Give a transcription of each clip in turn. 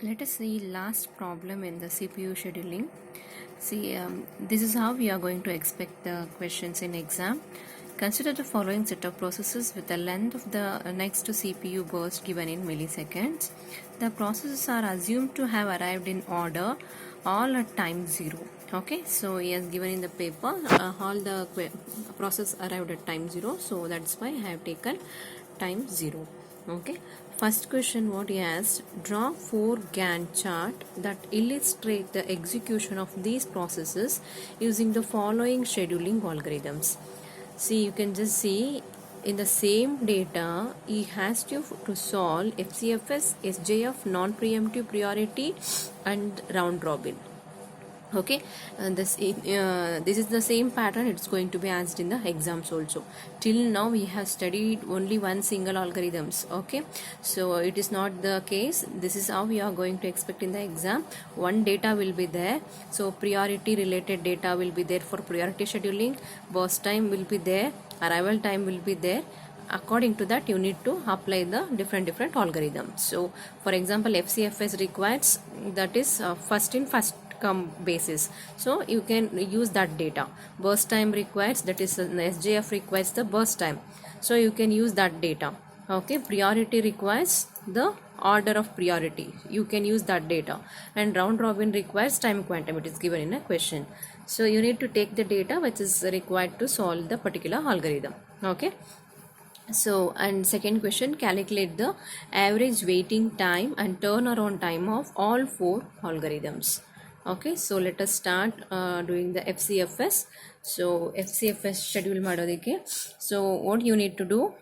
Let us see last problem in the CPU scheduling. See, this is how we are going to expect the questions in exam. Consider the following set of processes with the length of the next CPU burst given in milliseconds. The processes are assumed to have arrived in order all at time 0. Okay, so he has given in the paper all the process arrived at time 0, so that's why I have taken time 0. Okay, first question what he asked: draw 4 Gantt chart that illustrate the execution of these processes using the following scheduling algorithms. See, you can just see in the same data he has to solve FCFS, SJF, non-preemptive priority and round robin. Okay, and this is the same pattern. It's going to be asked in the exams also. Till now we have studied only one single algorithms. Okay, so it is not the case. This is how we are going to expect in the exam. One data will be there, so priority related data will be there for priority scheduling. Burst time will be there, arrival time will be there. According to that you need to apply the different algorithms. So for example, FCFS requires, that is first in first come basis, so you can use that data. Burst time requires, that is SJF requires the burst time, so you can use that data. Okay, priority requires the order of priority, you can use that data. And round robin requires time quantum, it is given in a question. So you need to take the data which is required to solve the particular algorithm. Okay, so, and second question, calculate the average waiting time and turnaround time of all 4 algorithms. Okay, so let us start doing the FCFS. So FCFS schedule madodike. So what you need to do,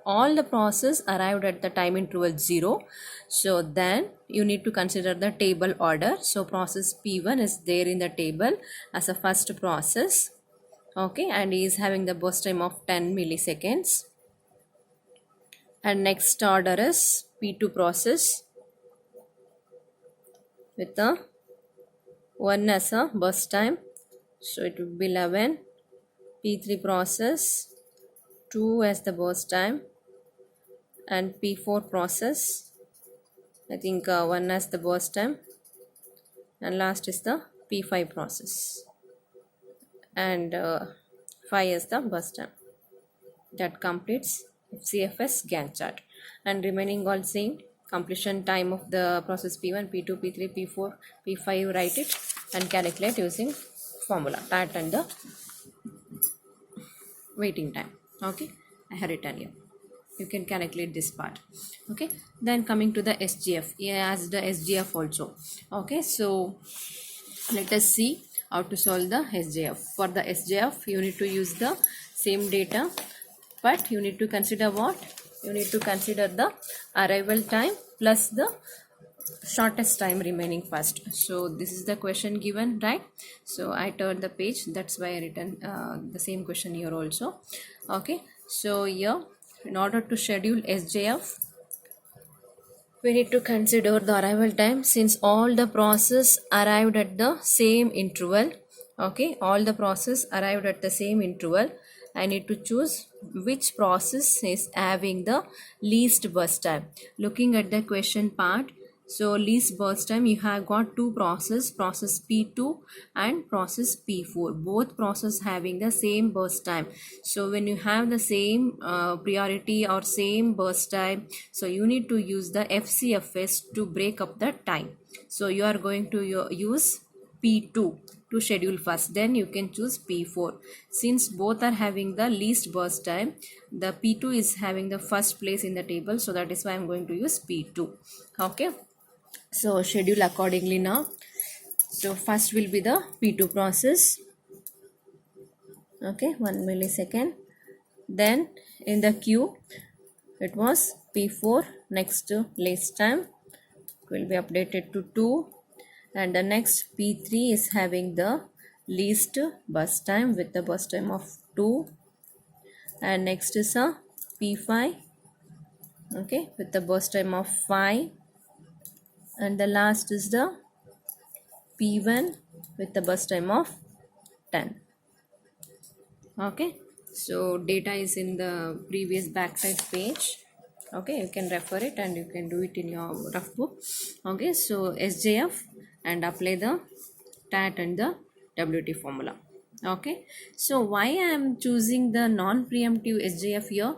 all the process arrived at the time interval 0. So then you need to consider the table order. So process P1 is there in the table as a first process. Okay, and he is having the burst time of 10 milliseconds. And next order is P2 process with the 1 as a burst time, so it will be 11. P3 process 2 as the burst time, and P4 process I think 1 as the burst time, and last is the P5 process, and 5 as the burst time. That completes FCFS Gantt chart, and remaining all same. Completion time of the process P1, P2, P3, P4, P5, write it and calculate using formula, TAT and the waiting time. Okay, I have written here. You can calculate this part. Okay, then coming to the SGF, as the SGF also. Okay, so let us see how to solve the SJF. For the SJF, you need to use the same data, but you need to consider what? You need to consider the arrival time plus the shortest time remaining first. So this is the question given, right? So I turned the page, that's why I written the same question here also. Okay, so here in order to schedule SJF, we need to consider the arrival time, since all the process arrived at the same interval. Okay, all the process arrived at the same interval. I need to choose which process is having the least burst time. Looking at the question part, so least burst time, you have got two process P2 and process P4, both process having the same burst time. So when you have the same priority or same burst time, so you need to use the FCFS to break up the time. So you are going to use P2 to schedule first, then you can choose P4. Since both are having the least burst time, the P2 is having the first place in the table, so that is why I am going to use P2. Okay, so schedule accordingly now. So first will be the P2 process. Okay, 1 millisecond. Then in the queue it was P4, next least time will be updated to 2, and the next P3 is having the least burst time with the burst time of 2, and next is a P5, okay, with the burst time of 5, and the last is the P1 with the burst time of 10. Okay, so data is in the previous backside page. Okay, you can refer it and you can do it in your rough book. Okay, so SJF and apply the TAT and the WT formula. Okay, so why I am choosing the non-preemptive SJF here?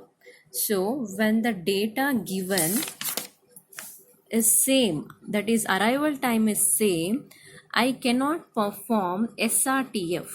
So when the data given is same, that is arrival time is same, I cannot perform SRTF,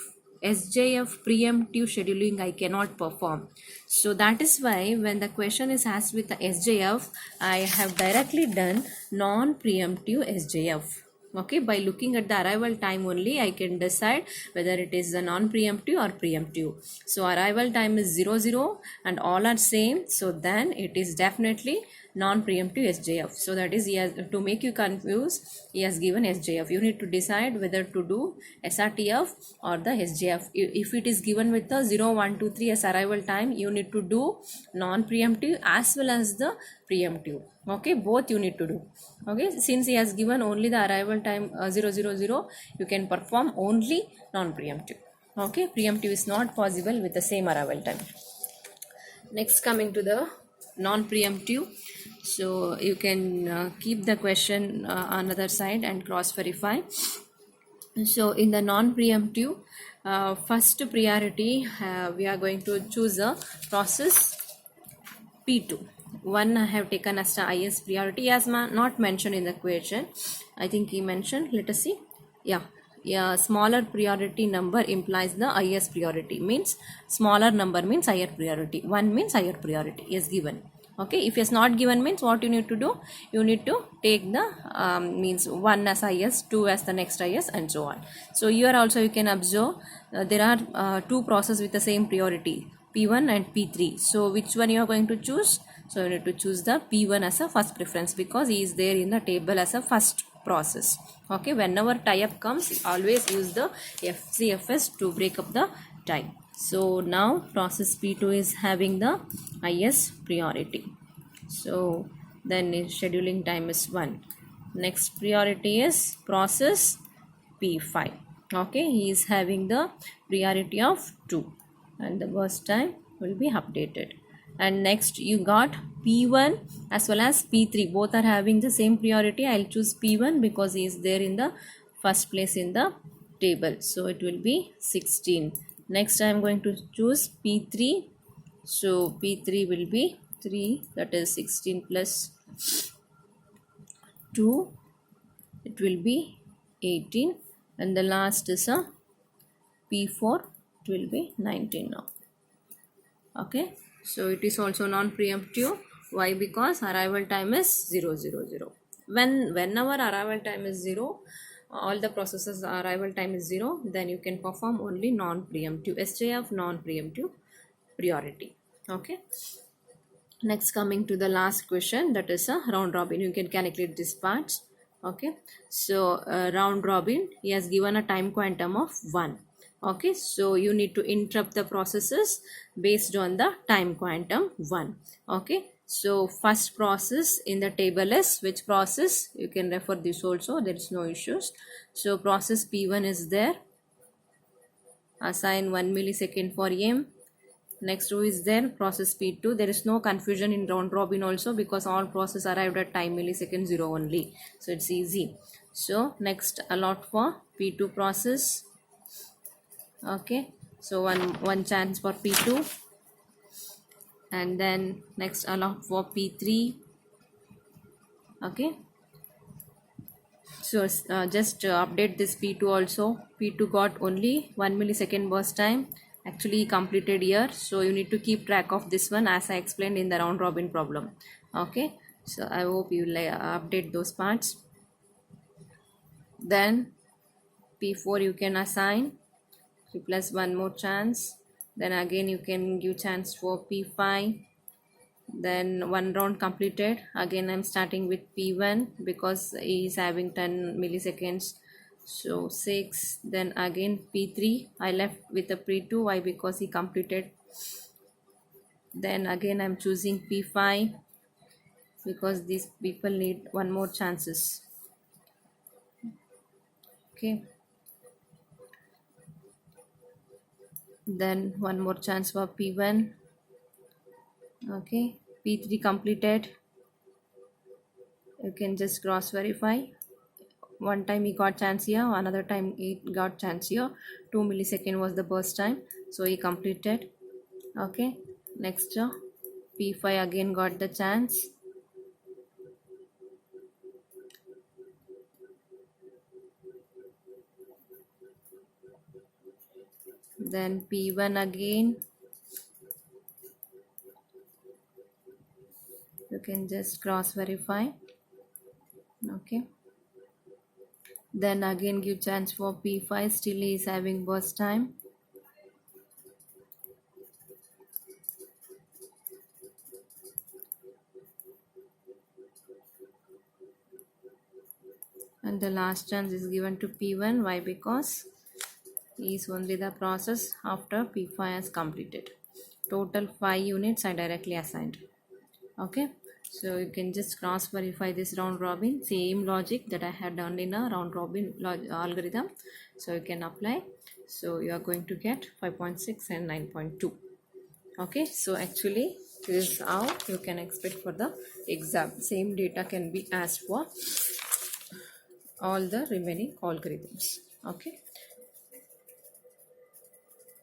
SJF preemptive scheduling, I cannot perform. So that is why when the question is asked with the SJF, I have directly done non-preemptive SJF. Okay, by looking at the arrival time only I can decide whether it is a non-preemptive or preemptive. So arrival time is 00 and all are same, so then it is definitely non-preemptive SJF. So that is, he has, to make you confused, he has given SJF. You need to decide whether to do SRTF or the SJF. If it is given with the 0 1 2 3 as arrival time, you need to do non-preemptive as well as the preemptive. Okay, both you need to do. Okay, since he has given only the arrival time 000, you can perform only non-preemptive. Okay, preemptive is not possible with the same arrival time. Next, coming to the non-preemptive, so you can keep the question on other side and cross verify. So in the non-preemptive, first priority, we are going to choose a process P2. One I have taken as the highest priority, as not mentioned in the question. I think he mentioned, let us see. Yeah, smaller priority number implies the highest priority, means smaller number means higher priority. 1 means higher priority is given. Okay, if it's not given means what you need to do, you need to take the means 1 as highest, 2 as the next highest, and so on. So here also you can observe there are two processes with the same priority, P1 and P3. So which one you are going to choose? So you need to choose the P1 as a first preference because he is there in the table as a first process. Okay, whenever tie-up comes, always use the FCFS to break up the tie. So now process P2 is having the highest priority. So then scheduling time is 1. Next priority is process P5. Okay, he is having the priority of 2 and the burst time will be updated. And next you got P1 as well as P3, both are having the same priority. I'll choose P1 because he is there in the first place in the table, so it will be 16. Next I am going to choose P3, so P3 will be 3, that is 16 plus 2, it will be 18, and the last is a P4, it will be 19 now. Okay, so it is also non-preemptive. Why? Because arrival time is 000. Whenever arrival time is 0, all the processes arrival time is 0, then you can perform only non-preemptive SJF, non-preemptive priority. Okay, next coming to the last question, that is a round robin. You can calculate these parts. Okay, so round robin, he has given a time quantum of 1. Okay, so you need to interrupt the processes based on the time quantum 1. Okay, so first process in the table is which process? You can refer this also, there is no issues. So process P1 is there, assign 1 millisecond for M. Next row is there, process P2. There is no confusion in round robin also because all process arrived at time millisecond 0 only. So it's easy. So next allot for P2 process. Okay, so one chance for P2, and then next allot for P3. Okay, so just update this P2 also. P2 got only 1 millisecond burst time, actually completed here, so you need to keep track of this one as I explained in the round robin problem. Okay, so I hope you update those parts. Then P4 you can assign plus one more chance, then again you can give chance for P5, then one round completed. Again I'm starting with P1 because he is having 10 milliseconds, so 6. Then again P3, I left with the P2. Why? Because he completed. Then again I'm choosing P5 because these people need one more chances. Okay, then one more chance for P1. Okay, P3 completed. You can just cross verify. One time he got chance here, another time he got chance here. 2 millisecond was the burst time, so he completed. Okay, next P5 again got the chance. Then P1 again. You can just cross verify. Okay, then again give chance for P5. Still he is having burst time. And the last chance is given to P1. Why? Because is only the process after P5 has completed. Total 5 units are directly assigned. Okay, so you can just cross verify this round robin, same logic that I had done in a round robin algorithm. So you can apply. So you are going to get 5.6 and 9.2. Okay, so actually this is how you can expect for the exam. Same data can be asked for all the remaining algorithms. Okay.